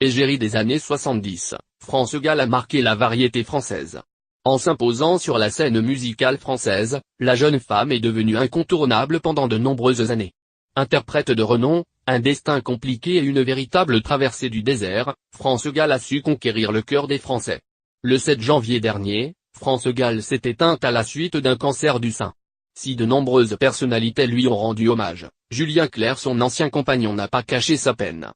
Égérie des années 70, France Gall a marqué la variété française. En s'imposant sur la scène musicale française, la jeune femme est devenue incontournable pendant de nombreuses années. Interprète de renom, un destin compliqué et une véritable traversée du désert, France Gall a su conquérir le cœur des Français. Le 7 janvier dernier, France Gall s'est éteinte à la suite d'un cancer du sein. Si de nombreuses personnalités lui ont rendu hommage, Julien Clerc, son ancien compagnon, n'a pas caché sa peine.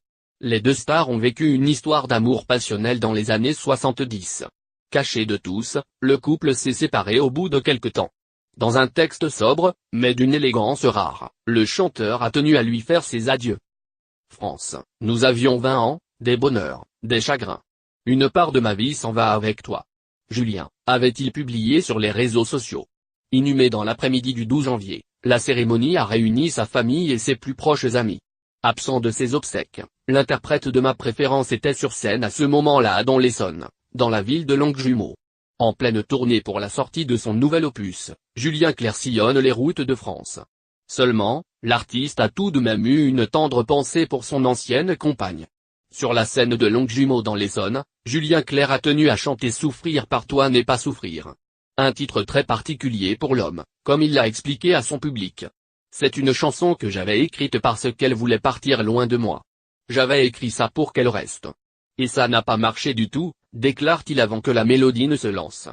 Les deux stars ont vécu une histoire d'amour passionnel dans les années 70. Caché de tous, le couple s'est séparé au bout de quelque temps. Dans un texte sobre, mais d'une élégance rare, le chanteur a tenu à lui faire ses adieux. France, nous avions 20 ans, des bonheurs, des chagrins. Une part de ma vie s'en va avec toi. Julien, avait-il publié sur les réseaux sociaux. Inhumé dans l'après-midi du 12 janvier, la cérémonie a réuni sa famille et ses plus proches amis. Absent de ses obsèques, l'interprète de ma préférence était sur scène à ce moment-là à Don-l'Essonne, dans la ville de Longjumeau. En pleine tournée pour la sortie de son nouvel opus, Julien Clerc sillonne les routes de France. Seulement, l'artiste a tout de même eu une tendre pensée pour son ancienne compagne. Sur la scène de Longjumeau dans l'Essonne, Julien Clerc a tenu à chanter « Souffrir par toi n'est pas souffrir ». Un titre très particulier pour l'homme, comme il l'a expliqué à son public. C'est une chanson que j'avais écrite parce qu'elle voulait partir loin de moi. J'avais écrit ça pour qu'elle reste. Et ça n'a pas marché du tout, déclare-t-il avant que la mélodie ne se lance.